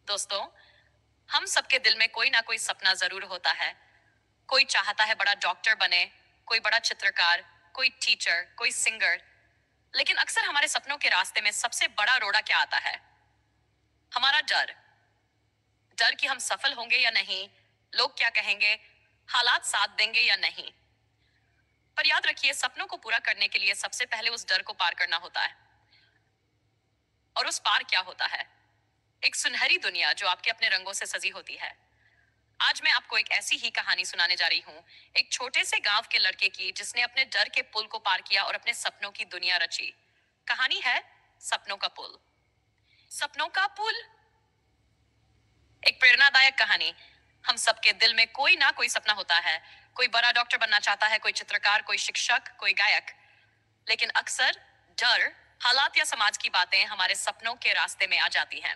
दोस्तों, हम सबके दिल में कोई ना कोई सपना जरूर होता है। कोई चाहता है बड़ा डॉक्टर बने, कोई बड़ा चित्रकार, कोई टीचर, कोई सिंगर। लेकिन अक्सर हमारे सपनों के रास्ते में सबसे बड़ा रोड़ा क्या आता है? हमारा डर। डर कि हम सफल होंगे या नहीं, लोग क्या कहेंगे, हालात साथ देंगे या नहीं। पर याद रखिए, सपनों को पूरा करने के लिए सबसे पहले उस डर को पार करना होता है। और उस पार क्या होता है? एक सुनहरी दुनिया जो आपके अपने रंगों से सजी होती है। आज मैं आपको एक ऐसी ही कहानी सुनाने जा रही हूँ, एक छोटे से गांव के लड़के की जिसने अपने डर के पुल को पार किया और अपने सपनों की दुनिया रची। कहानी है सपनों का पुल। सपनों का पुल। एक प्रेरणादायक कहानी। हम सबके दिल में कोई ना कोई सपना होता है। कोई बड़ा डॉक्टर बनना चाहता है, कोई चित्रकार, कोई शिक्षक, कोई गायक। लेकिन अक्सर डर, हालात या समाज की बातें हमारे सपनों के रास्ते में आ जाती हैं।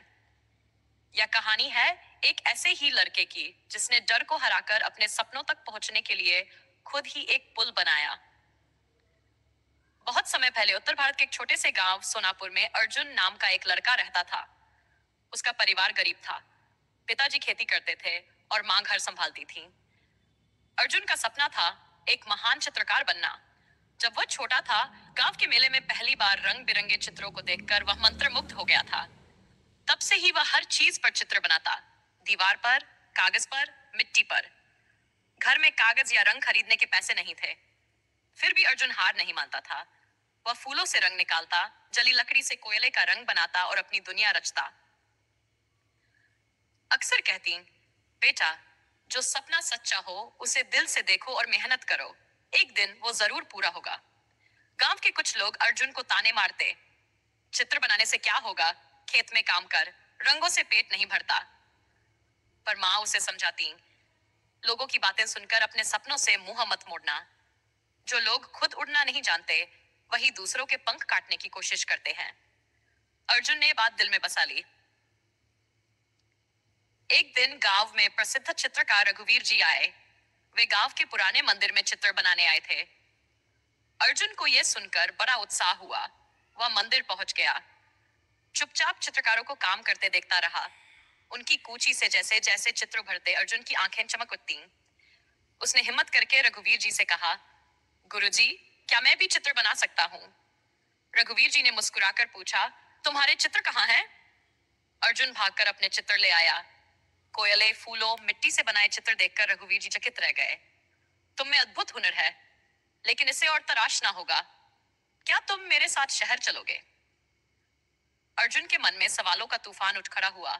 यह कहानी है एक ऐसे ही लड़के की जिसने डर को हराकर अपने सपनों तक पहुंचने के लिए खुद ही एक पुल बनाया। बहुत समय पहले उत्तर भारत के एक छोटे से गांव सोनापुर में अर्जुन नाम का एक लड़का रहता था। उसका परिवार गरीब था। पिताजी खेती करते थे और मां घर संभालती थी। अर्जुन का सपना था एक महान चित्रकार बनना। जब वह छोटा था, गांव के मेले में पहली बार रंग बिरंगे चित्रों को देखकर वह मंत्रमुग्ध हो गया था। तब से ही वह हर चीज पर चित्र बनाता। दीवार पर, कागज पर, मिट्टी पर। घर में कागज या रंग खरीदने के पैसे नहीं थे। फिर भी अर्जुन हार नहीं मानता था। वह फूलों से रंग निकालता, जली लकड़ी से कोयले का रंग बनाता और अपनी दुनिया रचता। अक्सर कहती, बेटा, जो सपना सच्चा हो उसे दिल से देखो और मेहनत करो। एक दिन वो जरूर पूरा होगा। गांव के कुछ लोग अर्जुन को ताने मारते, चित्र बनाने से क्या होगा, खेत में काम कर, रंगों से पेट नहीं भरता। पर माँ उसे समझाती, लोगों की बातें सुनकर अपने सपनों से मुंह मत मोड़ना। जो लोग खुद उड़ना नहीं जानते, वही दूसरों के पंख काटने की कोशिश करते हैं। अर्जुन ने ये बात दिल में बसा ली। एक दिन गांव में प्रसिद्ध चित्रकार रघुवीर जी आए। वे गांव के पुराने मंदिर में चित्र बनाने आए थे। अर्जुन को यह सुनकर बड़ा उत्साह हुआ। वह मंदिर पहुंच गया। चुपचाप चित्रकारों को काम करते देखता रहा। उनकी कूची से जैसे जैसे चित्र भरते अर्जुन की आंखें चमक उठती। उसने हिम्मत करके रघुवीर जी से कहा, गुरुजी, क्या मैं भी चित्र बना सकता हूँ? रघुवीर जी ने मुस्कुराकर पूछा, तुम्हारे चित्र कहाँ हैं? अर्जुन भागकर अपने चित्र ले आया। कोयले, फूलों, मिट्टी से बनाए चित्र देखकर रघुवीर जी चकित रह गए। तुम में अद्भुत हुनर है, लेकिन इसे और तराशना होगा। क्या तुम मेरे साथ शहर चलोगे? अर्जुन के मन में सवालों का तूफान उठ खड़ा हुआ।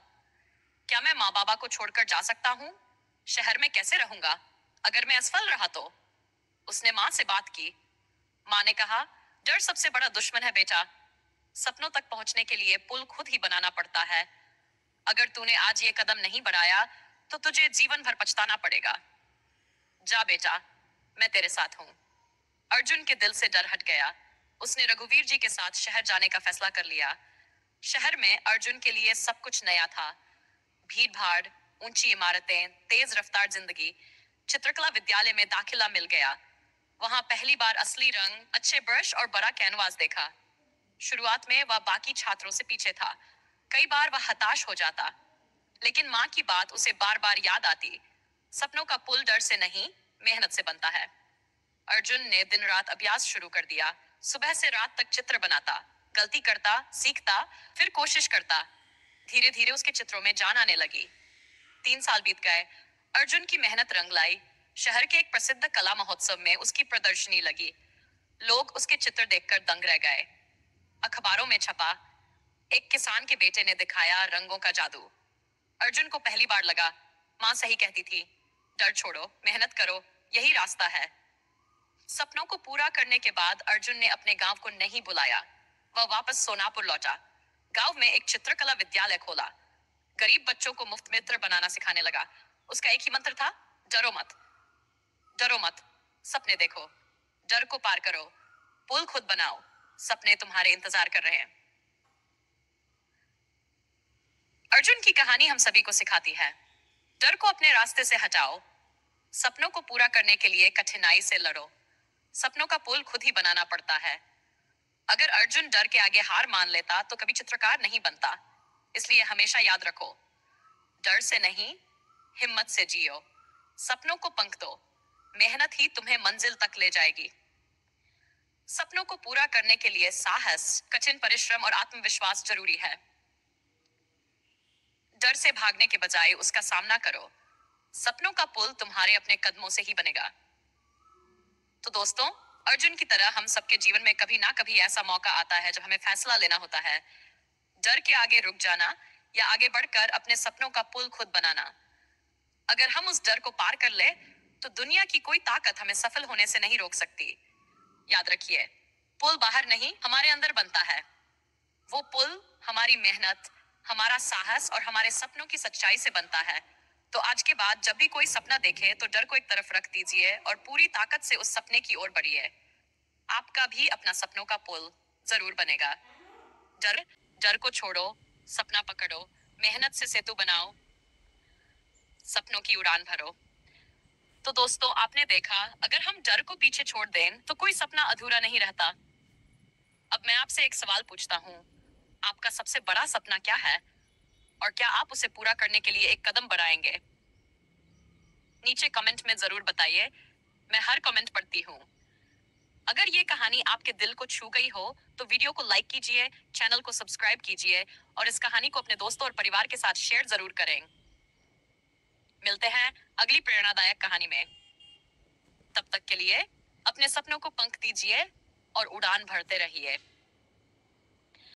क्या मैं माँ बाबा को छोड़कर जा सकता हूँ? शहर में कैसे रहूंगा? अगर मैं असफल रहा तो? उसने माँ से बात की। माँ ने कहा, डर सबसे बड़ा दुश्मन है बेटा। सपनों तक पहुंचने के लिए पुल खुद ही बनाना पड़ता है। अगर तूने आज ये कदम नहीं बढ़ाया तो तुझे जीवन भर पछताना पड़ेगा। जा बेटा, मैं तेरे साथ हूं। अर्जुन के दिल से डर हट गया। उसने रघुवीर जी के साथ शहर जाने का फैसला कर लिया। शहर में अर्जुन के लिए सब कुछ नया था। भीड़ भाड़, ऊंची इमारतें, तेज रफ्तार जिंदगी। चित्रकला विद्यालय में दाखिला मिल गया। वहां पहली बार असली रंग, अच्छे ब्रश और बड़ा कैनवास देखा। शुरुआत में वह बाकी छात्रों से पीछे था। कई बार वह हताश हो जाता, लेकिन माँ की बात उसे बार बार याद आती। सपनों का पुल डर से नहीं, मेहनत से बनता है। अर्जुन ने दिन रात अभ्यास शुरू कर दिया। सुबह से रात तक चित्र बनाता, गलती करता, सीखता, फिर कोशिश करता। धीरे धीरे उसके चित्रों में जान आने लगी। 3 साल बीत गए। अर्जुन की मेहनत रंग लाई। शहर के एक प्रसिद्ध कला महोत्सव में उसकी प्रदर्शनी लगी। लोग उसके चित्र देखकर दंग रह गए। अखबारों में छपा, एक किसान के बेटे ने दिखाया रंगों का जादू। अर्जुन को पहली बार लगा, माँ सही कहती थी, डर छोड़ो, मेहनत करो, यही रास्ता है। सपनों को पूरा करने के बाद अर्जुन ने अपने गांव को नहीं बुलाया। वह वापस सोनापुर लौटा। गांव में एक चित्रकला विद्यालय खोला। गरीब बच्चों को मुफ्त मित्र बनाना सिखाने लगा। उसका एक ही मंत्र था, डरो मत। डरो मत, सपने देखो, डर को पार करो, पुल खुद बनाओ, सपने तुम्हारे इंतजार कर रहे हैं। अर्जुन की कहानी हम सभी को सिखाती है, डर को अपने रास्ते से हटाओ। सपनों को पूरा करने के लिए कठिनाई से लड़ो। सपनों का पुल खुद ही बनाना पड़ता है। अगर अर्जुन डर के आगे हार मान लेता तो कभी चित्रकार नहीं बनता। इसलिए हमेशा याद रखो, डर से नहीं, हिम्मत से जियो। सपनों को पंख दो। मेहनत ही तुम्हें मंजिल तक ले जाएगी। सपनों को पूरा करने के लिए साहस, कठिन परिश्रम और आत्मविश्वास जरूरी है। डर से भागने के बजाय उसका सामना करो। सपनों का पुल तुम्हारे अपने कदमों से ही बनेगा। तो दोस्तों, अर्जुन की तरह हम सबके जीवन में कभी ना कभी ऐसा मौका आता है जब हमें फैसला लेना होता है। डर के आगे रुक जाना या आगे बढ़कर अपने सपनों का पुल खुद बनाना। अगर हम उस डर को पार कर ले, तो दुनिया की कोई ताकत हमें सफल होने से नहीं रोक सकती। याद रखिए, पुल बाहर नहीं, हमारे अंदर बनता है। वो पुल हमारी मेहनत, हमारा साहस और हमारे सपनों की सच्चाई से बनता है। तो आज के बाद जब भी कोई सपना देखे तो डर को एक तरफ रख दीजिए और पूरी ताकत से उस सपने की ओर बढ़िए। आपका भी अपना सपनों का पुल जरूर बनेगा। डर डर को छोड़ो, सपना पकड़ो, मेहनत से सेतु बनाओ, सपनों की उड़ान भरो। तो दोस्तों, आपने देखा, अगर हम डर को पीछे छोड़ दें तो कोई सपना अधूरा नहीं रहता। अब मैं आपसे एक सवाल पूछता हूँ, आपका सबसे बड़ा सपना क्या है और क्या आप उसे पूरा करने के लिए एक कदम बढ़ाएंगे? नीचे कमेंट में जरूर बताइए, मैं हर कमेंट पढ़ती हूँ। अगर ये कहानी आपके दिल को छू गई हो तो वीडियो को लाइक कीजिए, चैनल को सब्सक्राइब कीजिए और इस कहानी को अपने दोस्तों और परिवार के साथ शेयर जरूर करें। मिलते हैं अगली प्रेरणादायक कहानी में। तब तक के लिए अपने सपनों को पंख दीजिए और उड़ान भरते रहिए।